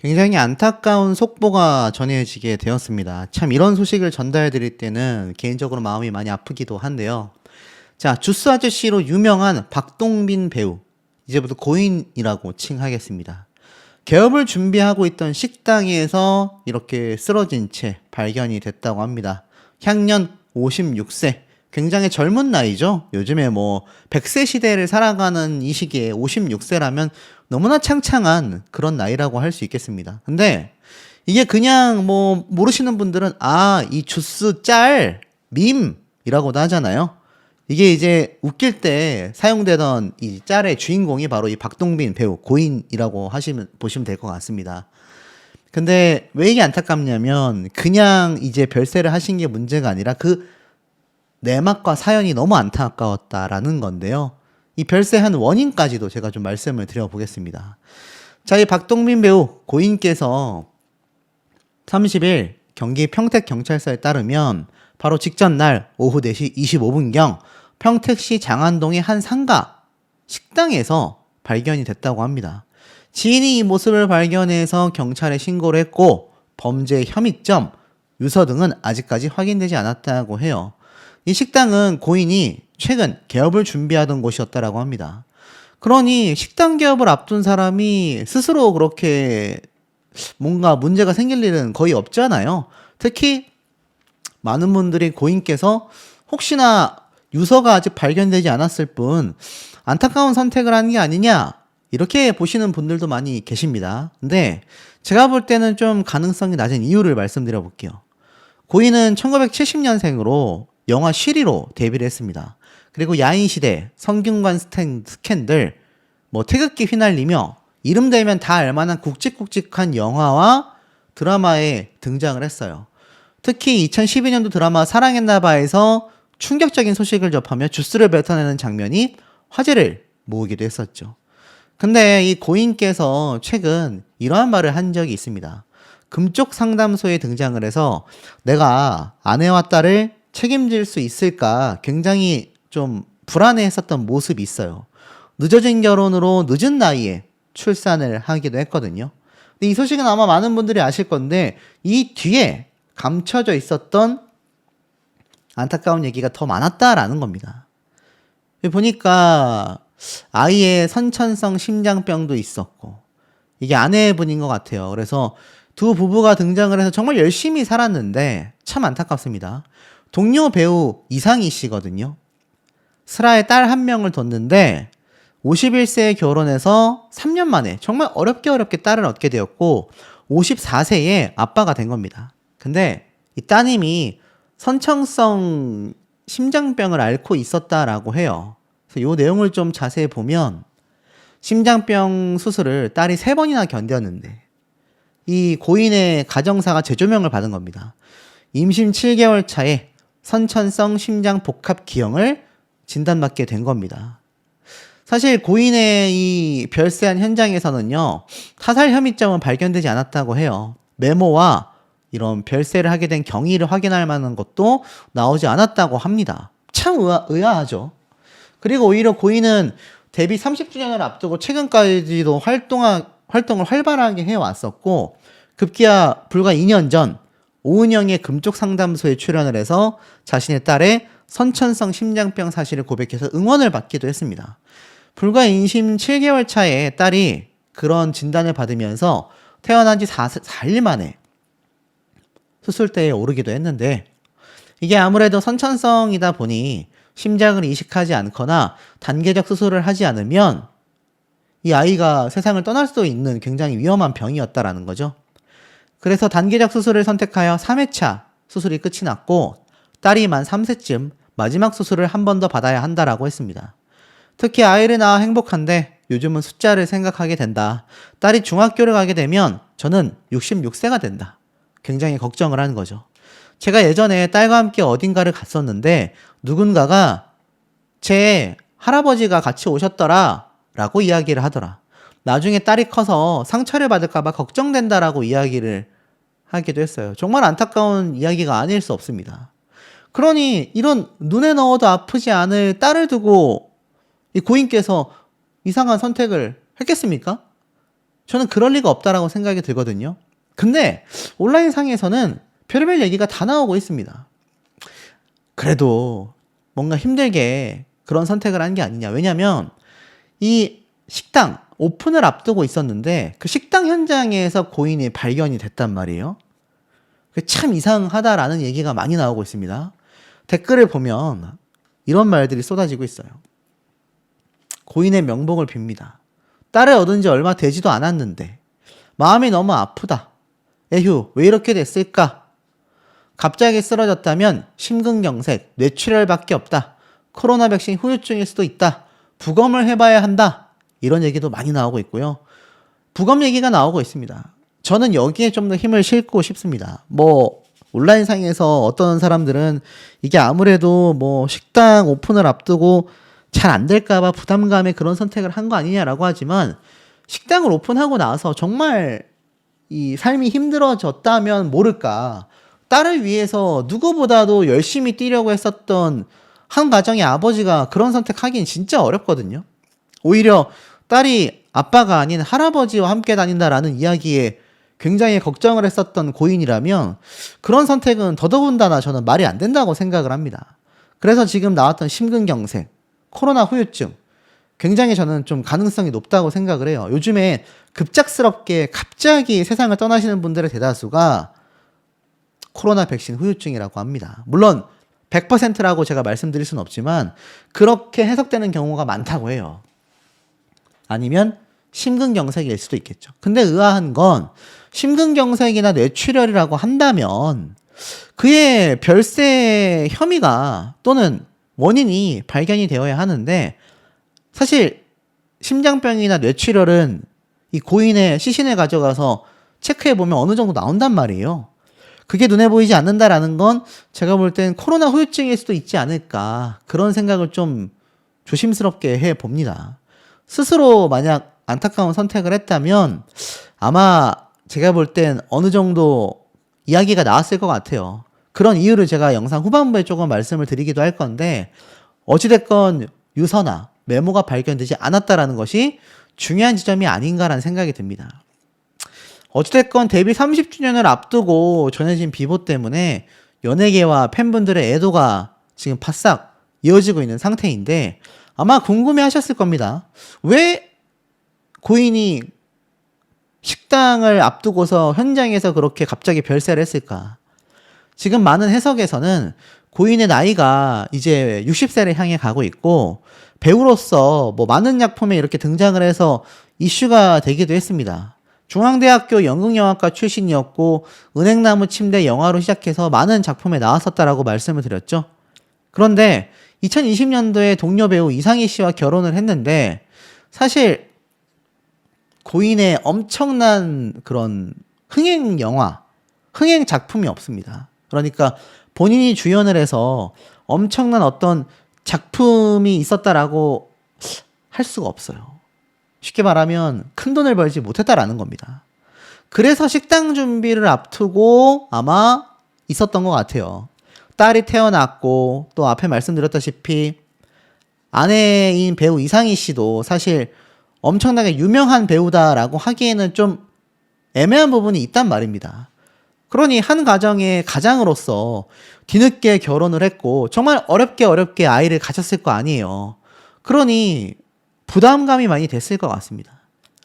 굉장히 안타까운 속보가 전해지게 되었습니다. 참 이런 소식을 전달해 드릴 때는 개인적으로 마음이 많이 아프기도 한데요. 자, 주스 아저씨로 유명한 박동빈 배우. 이제부터 고인이라고 칭하겠습니다. 개업을 준비하고 있던 식당에서 이렇게 쓰러진 채 발견이 됐다고 합니다. 향년 56세. 굉장히 젊은 나이죠. 요즘에 뭐 100세 시대를 살아가는 이 시기에 56세라면 너무나 창창한 그런 나이라고 할 수 있겠습니다. 근데 이게 그냥 뭐 모르시는 분들은 이 주스 짤 밈이라고도 하잖아요. 이게 이제 웃길 때 사용되던 이 짤의 주인공이 바로 이 박동빈 배우 고인이라고 보시면 될 것 같습니다. 근데 왜 이게 안타깝냐면 그냥 이제 별세를 하신 게 문제가 아니라 그 내막과 사연이 너무 안타까웠다라는 건데요. 이 별세한 원인까지도 제가 좀 말씀을 드려보겠습니다. 자, 이 박동빈 배우 고인께서 30일 경기 평택경찰서에 따르면 바로 직전 날 오후 4시 25분경 평택시 장안동의 한 상가 식당에서 발견이 됐다고 합니다. 지인이 이 모습을 발견해서 경찰에 신고를 했고 범죄 혐의점, 유서 등은 아직까지 확인되지 않았다고 해요. 이 식당은 고인이 최근 개업을 준비하던 곳이었다라고 합니다. 그러니 식당 개업을 앞둔 사람이 스스로 그렇게 뭔가 문제가 생길 일은 거의 없잖아요. 특히 많은 분들이 고인께서 혹시나 유서가 아직 발견되지 않았을 뿐 안타까운 선택을 한 게 아니냐 이렇게 보시는 분들도 많이 계십니다. 근데 제가 볼 때는 좀 가능성이 낮은 이유를 말씀드려 볼게요. 고인은 1970년생으로 영화 쉬리로 데뷔를 했습니다. 그리고 야인시대, 성균관 스캔들, 뭐 태극기 휘날리며 이름 대면 다 알만한 굵직굵직한 영화와 드라마에 등장을 했어요. 특히 2012년도 드라마 사랑했나봐에서 충격적인 소식을 접하며 주스를 뱉어내는 장면이 화제를 모으기도 했었죠. 근데 이 고인께서 최근 이러한 말을 한 적이 있습니다. 금쪽 상담소에 등장을 해서 내가 아내와 딸을 책임질 수 있을까 굉장히 좀 불안해했었던 모습이 있어요. 늦어진 결혼으로 늦은 나이에 출산을 하기도 했거든요. 근데 이 소식은 아마 많은 분들이 아실 건데 이 뒤에 감춰져 있었던 안타까운 얘기가 더 많았다라는 겁니다. 보니까 아이의 선천성 심장병도 있었고 이게 아내분인 것 같아요. 그래서 두 부부가 등장을 해서 정말 열심히 살았는데 참 안타깝습니다. 동료 배우 이상희 씨거든요. 슬아의 딸 한 명을 뒀는데 51세에 결혼해서 3년 만에 정말 어렵게 딸을 얻게 되었고 54세에 아빠가 된 겁니다. 근데 이 따님이 선천성 심장병을 앓고 있었다라고 해요. 그래서 이 내용을 좀 자세히 보면 심장병 수술을 딸이 3번이나 견뎠는데 이 고인의 가정사가 재조명을 받은 겁니다. 임신 7개월 차에 선천성 심장 복합 기형을 진단받게 된 겁니다. 사실 고인의 이 별세한 현장에서는요, 타살 혐의점은 발견되지 않았다고 해요. 메모와 이런 별세를 하게 된 경위를 확인할 만한 것도 나오지 않았다고 합니다. 참 의아하죠. 그리고 오히려 고인은 데뷔 30주년을 앞두고 최근까지도 활동을 활발하게 해왔었고, 급기야 불과 2년 전 오은영의 금쪽 상담소에 출연을 해서 자신의 딸의 선천성 심장병 사실을 고백해서 응원을 받기도 했습니다. 불과 임신 7개월 차에 딸이 그런 진단을 받으면서 태어난 지 4일 만에 수술대에 오르기도 했는데 이게 아무래도 선천성이다 보니 심장을 이식하지 않거나 단계적 수술을 하지 않으면 이 아이가 세상을 떠날 수도 있는 굉장히 위험한 병이었다라는 거죠. 그래서 단계적 수술을 선택하여 3회차 수술이 끝이 났고 딸이 만 3세쯤 마지막 수술을 한 번 더 받아야 한다라고 했습니다. 특히 아이를 낳아 행복한데 요즘은 숫자를 생각하게 된다. 딸이 중학교를 가게 되면 저는 66세가 된다. 굉장히 걱정을 하는 거죠. 제가 예전에 딸과 함께 어딘가를 갔었는데 누군가가 제 할아버지가 같이 오셨더라 라고 이야기를 하더라. 나중에 딸이 커서 상처를 받을까봐 걱정된다라고 이야기를 하기도 했어요. 정말 안타까운 이야기가 아닐 수 없습니다. 그러니 이런 눈에 넣어도 아프지 않을 딸을 두고 이 고인께서 이상한 선택을 했겠습니까? 저는 그럴 리가 없다라고 생각이 들거든요. 근데 온라인상에서는 별의별 얘기가 다 나오고 있습니다. 그래도 뭔가 힘들게 그런 선택을 한 게 아니냐. 왜냐면 이 식당 오픈을 앞두고 있었는데 그 식당 현장에서 고인이 발견이 됐단 말이에요. 참 이상하다라는 얘기가 많이 나오고 있습니다. 댓글을 보면 이런 말들이 쏟아지고 있어요. 고인의 명복을 빕니다. 딸을 얻은 지 얼마 되지도 않았는데 마음이 너무 아프다. 에휴, 왜 이렇게 됐을까? 갑자기 쓰러졌다면 심근경색, 뇌출혈밖에 없다. 코로나 백신 후유증일 수도 있다. 부검을 해봐야 한다. 이런 얘기도 많이 나오고 있고요. 부검 얘기가 나오고 있습니다. 저는 여기에 좀 더 힘을 싣고 싶습니다. 온라인상에서 어떤 사람들은 이게 아무래도 식당 오픈을 앞두고 잘 안 될까봐 부담감에 그런 선택을 한 거 아니냐라고 하지만 식당을 오픈하고 나서 정말 이 삶이 힘들어졌다면 모를까. 딸을 위해서 누구보다도 열심히 뛰려고 했었던 한 가정의 아버지가 그런 선택하기는 진짜 어렵거든요. 오히려 딸이 아빠가 아닌 할아버지와 함께 다닌다라는 이야기에 굉장히 걱정을 했었던 고인이라면 그런 선택은 더더군다나 저는 말이 안 된다고 생각을 합니다. 그래서 지금 나왔던 심근경색, 코로나 후유증 굉장히 저는 좀 가능성이 높다고 생각을 해요. 요즘에 급작스럽게 갑자기 세상을 떠나시는 분들의 대다수가 코로나 백신 후유증이라고 합니다. 물론 100%라고 제가 말씀드릴 수는 없지만 그렇게 해석되는 경우가 많다고 해요. 아니면 심근경색일 수도 있겠죠. 근데 의아한 건 심근경색이나 뇌출혈이라고 한다면 그의 별세 혐의가 또는 원인이 발견이 되어야 하는데 사실 심장병이나 뇌출혈은 이 고인의 시신을 가져가서 체크해보면 어느 정도 나온단 말이에요. 그게 눈에 보이지 않는다라는 건 제가 볼 땐 코로나 후유증일 수도 있지 않을까 그런 생각을 좀 조심스럽게 해봅니다. 스스로 만약 안타까운 선택을 했다면 아마 제가 볼 땐 어느 정도 이야기가 나왔을 것 같아요. 그런 이유를 제가 영상 후반부에 조금 말씀을 드리기도 할 건데 어찌됐건 유서나 메모가 발견되지 않았다라는 것이 중요한 지점이 아닌가라는 생각이 듭니다. 어찌됐건 데뷔 30주년을 앞두고 전해진 비보 때문에 연예계와 팬분들의 애도가 지금 바싹 이어지고 있는 상태인데 아마 궁금해 하셨을 겁니다. 왜 고인이 식당을 앞두고서 현장에서 그렇게 갑자기 별세를 했을까? 지금 많은 해석에서는 고인의 나이가 이제 60세를 향해 가고 있고 배우로서 많은 작품에 이렇게 등장을 해서 이슈가 되기도 했습니다. 중앙대학교 연극영화과 출신이었고 은행나무 침대 영화로 시작해서 많은 작품에 나왔었다라고 말씀을 드렸죠. 그런데 2020년도에 동료 배우 이상희 씨와 결혼을 했는데 사실 고인의 엄청난 그런 흥행 영화, 흥행 작품이 없습니다. 그러니까 본인이 주연을 해서 엄청난 어떤 작품이 있었다라고 할 수가 없어요. 쉽게 말하면 큰 돈을 벌지 못했다라는 겁니다. 그래서 식당 준비를 앞두고 아마 있었던 것 같아요. 딸이 태어났고 또 앞에 말씀드렸다시피 아내인 배우 이상희 씨도 사실 엄청나게 유명한 배우다라고 하기에는 좀 애매한 부분이 있단 말입니다. 그러니 한 가정의 가장으로서 뒤늦게 결혼을 했고 정말 어렵게 아이를 가졌을 거 아니에요. 그러니 부담감이 많이 됐을 것 같습니다.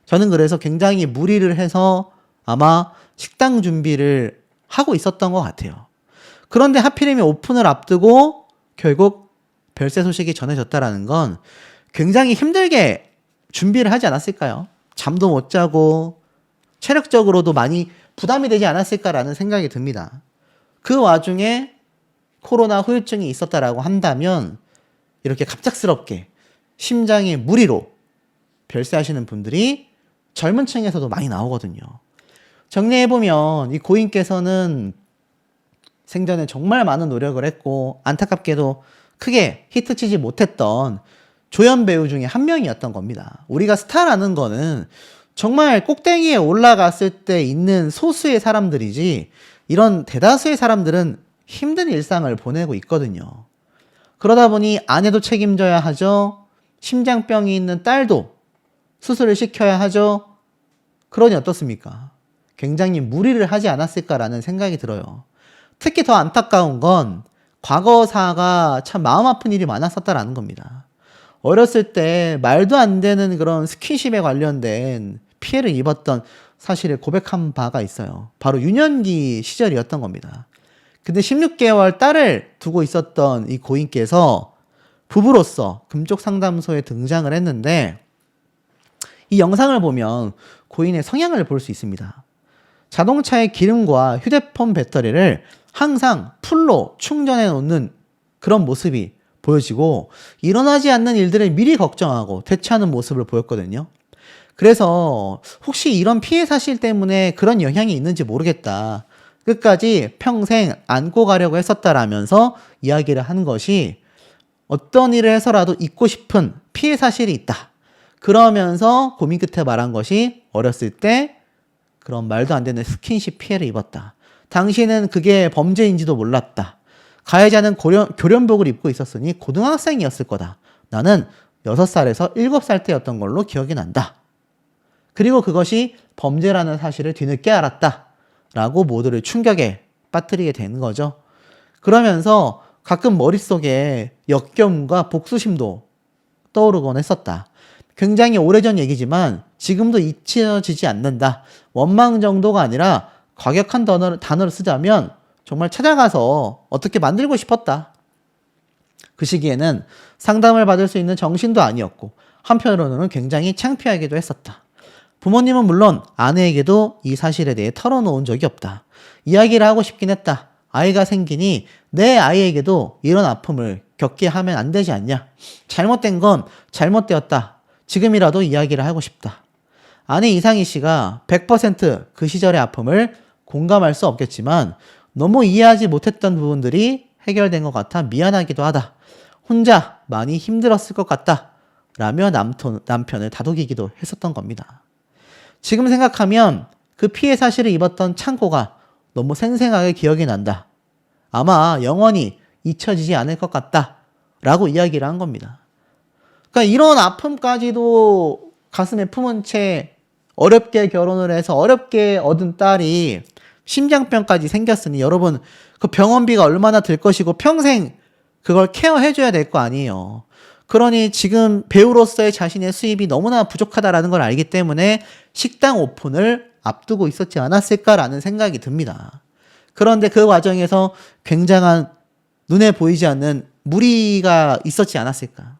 저는 그래서 굉장히 무리를 해서 아마 식당 준비를 하고 있었던 것 같아요. 그런데 하필이면 오픈을 앞두고 결국 별세 소식이 전해졌다라는 건 굉장히 힘들게 준비를 하지 않았을까요? 잠도 못 자고 체력적으로도 많이 부담이 되지 않았을까라는 생각이 듭니다. 그 와중에 코로나 후유증이 있었다라고 한다면 이렇게 갑작스럽게 심장의 무리로 별세하시는 분들이 젊은 층에서도 많이 나오거든요. 정리해보면 이 고인께서는 생전에 정말 많은 노력을 했고 안타깝게도 크게 히트치지 못했던 조연 배우 중에 한 명이었던 겁니다. 우리가 스타라는 거는 정말 꼭대기에 올라갔을 때 있는 소수의 사람들이지 이런 대다수의 사람들은 힘든 일상을 보내고 있거든요. 그러다 보니 아내도 책임져야 하죠. 심장병이 있는 딸도 수술을 시켜야 하죠. 그러니 어떻습니까? 굉장히 무리를 하지 않았을까라는 생각이 들어요. 특히 더 안타까운 건 과거사가 참 마음 아픈 일이 많았었다라는 겁니다. 어렸을 때 말도 안 되는 그런 스킨십에 관련된 피해를 입었던 사실을 고백한 바가 있어요. 바로 유년기 시절이었던 겁니다. 근데 16개월 딸을 두고 있었던 이 고인께서 부부로서 금쪽 상담소에 등장을 했는데, 이 영상을 보면 고인의 성향을 볼 수 있습니다. 자동차의 기름과 휴대폰 배터리를 항상 풀로 충전해 놓는 그런 모습이 보여지고, 일어나지 않는 일들을 미리 걱정하고 대처하는 모습을 보였거든요. 그래서 혹시 이런 피해 사실 때문에 그런 영향이 있는지 모르겠다, 끝까지 평생 안고 가려고 했었다라면서 이야기를 한 것이, 어떤 일을 해서라도 잊고 싶은 피해 사실이 있다, 그러면서 고민 끝에 말한 것이, 어렸을 때 그런 말도 안 되는 스킨십 피해를 입었다, 당신은 그게 범죄인지도 몰랐다, 가해자는 교련복을 입고 있었으니 고등학생이었을 거다, 나는 6살에서 7살 때였던 걸로 기억이 난다, 그리고 그것이 범죄라는 사실을 뒤늦게 알았다 라고 모두를 충격에 빠뜨리게 되는 거죠. 그러면서 가끔 머릿속에 역겨움과 복수심도 떠오르곤 했었다. 굉장히 오래전 얘기지만 지금도 잊혀지지 않는다. 원망 정도가 아니라 과격한 단어를 쓰자면 정말 찾아가서 어떻게 만들고 싶었다. 그 시기에는 상담을 받을 수 있는 정신도 아니었고, 한편으로는 굉장히 창피하기도 했었다. 부모님은 물론 아내에게도 이 사실에 대해 털어놓은 적이 없다. 이야기를 하고 싶긴 했다. 아이가 생기니 내 아이에게도 이런 아픔을 겪게 하면 안 되지 않냐. 잘못된 건 잘못되었다. 지금이라도 이야기를 하고 싶다. 아내 이상희 씨가 100% 시절의 아픔을 공감할 수 없겠지만 너무 이해하지 못했던 부분들이 해결된 것 같아 미안하기도 하다. 혼자 많이 힘들었을 것 같다 라며 남편을 다독이기도 했었던 겁니다. 지금 생각하면 그 피해 사실을 입었던 창고가 너무 생생하게 기억이 난다. 아마 영원히 잊혀지지 않을 것 같다 라고 이야기를 한 겁니다. 그러니까 이런 아픔까지도 가슴에 품은 채 어렵게 결혼을 해서 어렵게 얻은 딸이 심장병까지 생겼으니, 여러분 그 병원비가 얼마나 들 것이고 평생 그걸 케어해줘야 될 거 아니에요. 그러니 지금 배우로서의 자신의 수입이 너무나 부족하다라는 걸 알기 때문에 식당 오픈을 앞두고 있었지 않았을까라는 생각이 듭니다. 그런데 그 과정에서 굉장한 눈에 보이지 않는 무리가 있었지 않았을까.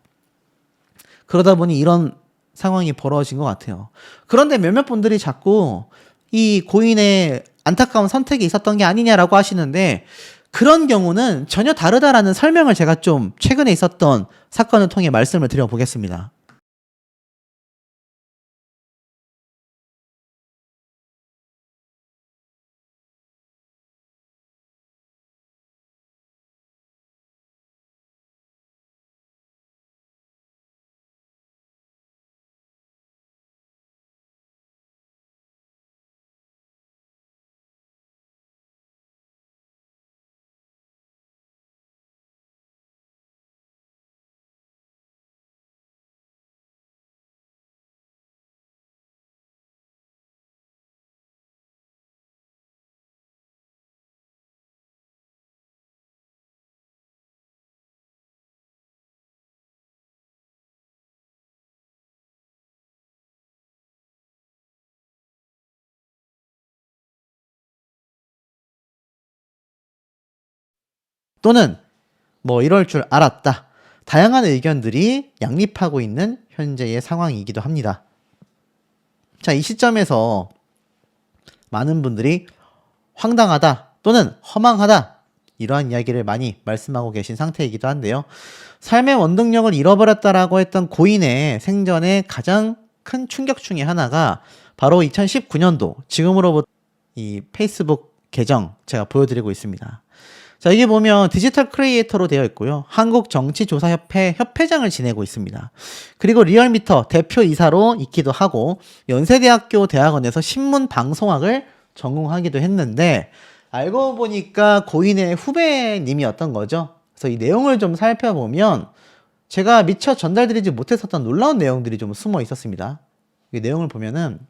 그러다 보니 이런 상황이 벌어진 것 같아요. 그런데 몇몇 분들이 자꾸 이 고인의 안타까운 선택이 있었던 게 아니냐라고 하시는데, 그런 경우는 전혀 다르다라는 설명을 제가 좀 최근에 있었던 사건을 통해 말씀을 드려보겠습니다. 또는 뭐 이럴 줄 알았다. 다양한 의견들이 양립하고 있는 현재의 상황이기도 합니다. 자, 이 시점에서 많은 분들이 황당하다 또는 허망하다, 이러한 이야기를 많이 말씀하고 계신 상태이기도 한데요. 삶의 원동력을 잃어버렸다라고 했던 고인의 생전에 가장 큰 충격 중에 하나가 바로 2019년도 지금으로부터 이 페이스북 계정 제가 보여드리고 있습니다. 자, 이게 보면 디지털 크리에이터로 되어 있고요. 한국정치조사협회 협회장을 지내고 있습니다. 그리고 리얼미터 대표이사로 있기도 하고, 연세대학교 대학원에서 신문방송학을 전공하기도 했는데, 알고 보니까 고인의 후배님이었던 거죠. 그래서 이 내용을 좀 살펴보면 제가 미처 전달드리지 못했었던 놀라운 내용들이 좀 숨어 있었습니다. 이 내용을 보면은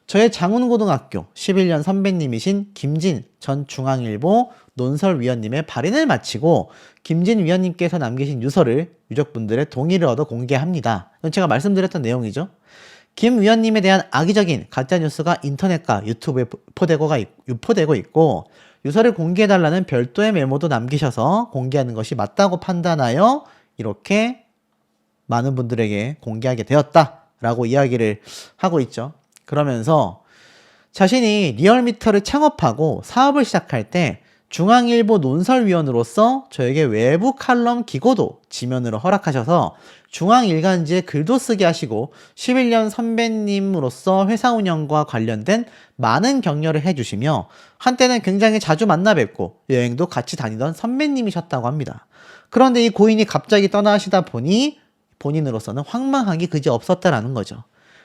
저의 장훈고등학교 11년 선배님이신 김진 전 중앙일보 논설위원님의 발인을 마치고 김진 위원님께서 남기신 유서를 유족분들의 동의를 얻어 공개합니다. 이건 제가 말씀드렸던 내용이죠. 김 위원님에 대한 악의적인 가짜뉴스가 인터넷과 유튜브에 유포되고 있고 유서를 공개해달라는 별도의 메모도 남기셔서 공개하는 것이 맞다고 판단하여 이렇게 많은 분들에게 공개하게 되었다라고 이야기를 하고 있죠. 그러면서 자신이 리얼미터를 창업하고 사업을 시작할 때 중앙일보 논설위원으로서 저에게 외부 칼럼 기고도 지면으로 허락하셔서 중앙일간지에 글도 쓰게 하시고 11년 선배님으로서 회사 운영과 관련된 많은 격려를 해주시며 한때는 굉장히 자주 만나 뵙고 여행도 같이 다니던 선배님이셨다고 합니다. 그런데 이 고인이 갑자기 떠나시다 보니 본인으로서는 황망하기 그지없었다라는 거죠.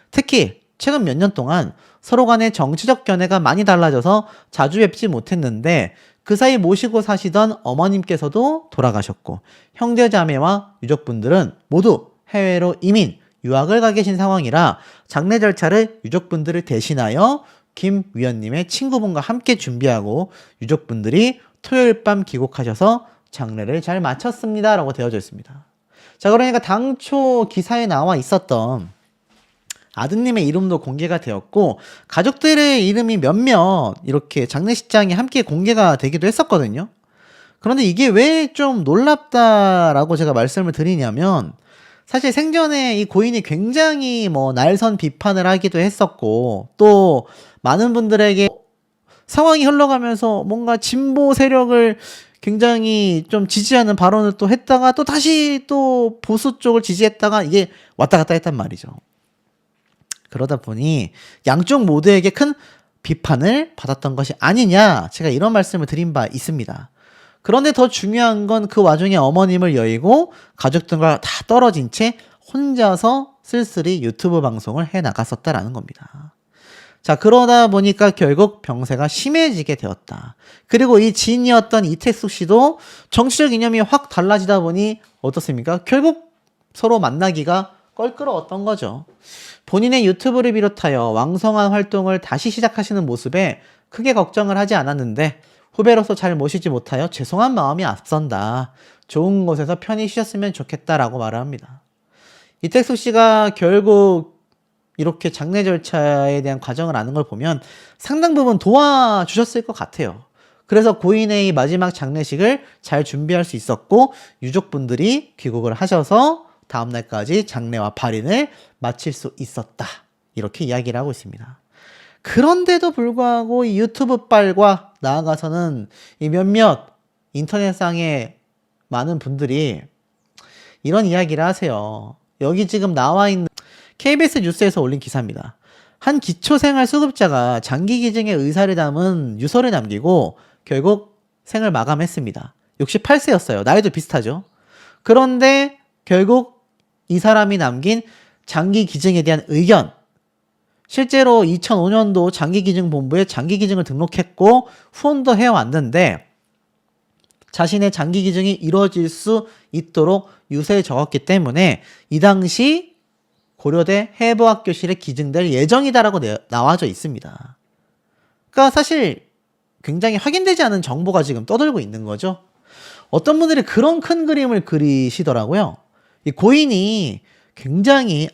특히 최근 몇 년 동안 서로 간의 정치적 견해가 많이 달라져서 자주 뵙지 못했는데 그 사이 모시고 사시던 어머님께서도 돌아가셨고 형제자매와 유족분들은 모두 해외로 이민, 유학을 가 계신 상황이라 장례 절차를 유족분들을 대신하여 김 위원님의 친구분과 함께 준비하고 유족분들이 토요일 밤 귀국하셔서 장례를 잘 마쳤습니다 라고 되어져 있습니다. 자, 그러니까 당초 기사에 나와 있었던 아드님의 이름도 공개가 되었고 가족들의 이름이 몇몇 이렇게 장례식장에 함께 공개가 되기도 했었거든요. 그런데 이게 왜 좀 놀랍다라고 제가 말씀을 드리냐면 사실 생전에 이 고인이 굉장히 날선 비판을 하기도 했었고 또 많은 분들에게 상황이 흘러가면서 뭔가 진보 세력을 굉장히 좀 지지하는 발언을 또 했다가 또 다시 또 보수 쪽을 지지했다가 이게 왔다 갔다 했단 말이죠. 그러다 보니 양쪽 모두에게 큰 비판을 받았던 것이 아니냐 제가 이런 말씀을 드린 바 있습니다. 그런데 더 중요한 건 그 와중에 어머님을 여의고 가족들과 다 떨어진 채 혼자서 쓸쓸히 유튜브 방송을 해 나갔었다라는 겁니다. 자, 그러다 보니까 결국 병세가 심해지게 되었다. 그리고 이 지인이었던 이택숙 씨도 정치적 이념이 확 달라지다 보니 어떻습니까? 결국 서로 만나기가 껄끄러웠던 거죠. 본인의 유튜브를 비롯하여 왕성한 활동을 다시 시작하시는 모습에 크게 걱정을 하지 않았는데 후배로서 잘 모시지 못하여 죄송한 마음이 앞선다. 좋은 곳에서 편히 쉬셨으면 좋겠다라고 말을 합니다. 이택숙 씨가 결국 이렇게 장례 절차에 대한 과정을 아는 걸 보면 상당 부분 도와주셨을 것 같아요. 그래서 고인의 이 마지막 장례식을 잘 준비할 수 있었고 유족분들이 귀국을 하셔서 다음날까지 장례와 발인을 마칠 수 있었다. 이렇게 이야기를 하고 있습니다. 그런데도 불구하고 이 유튜브 빨과 나아가서는 이 몇몇 인터넷상의 많은 분들이 이런 이야기를 하세요. 여기 지금 나와 있는 KBS 뉴스에서 올린 기사입니다. 한 기초생활 수급자가 장기기증의 의사를 담은 유서를 남기고 결국 생을 마감했습니다. 68세였어요. 나이도 비슷하죠. 그런데 결국 이 사람이 남긴 장기기증에 대한 의견, 실제로 2005년도 장기기증본부에 장기기증을 등록했고 후원도 해왔는데 자신의 장기기증이 이루어질 수 있도록 유서에 적었기 때문에 이 당시 고려대 해부학교실에 기증될 예정이다라고 나와져 있습니다. 그러니까 사실 굉장히 확인되지 않은 정보가 지금 떠돌고 있는 거죠. 어떤 분들이 그런 큰 그림을 그리시더라고요. 이 고인이 굉장히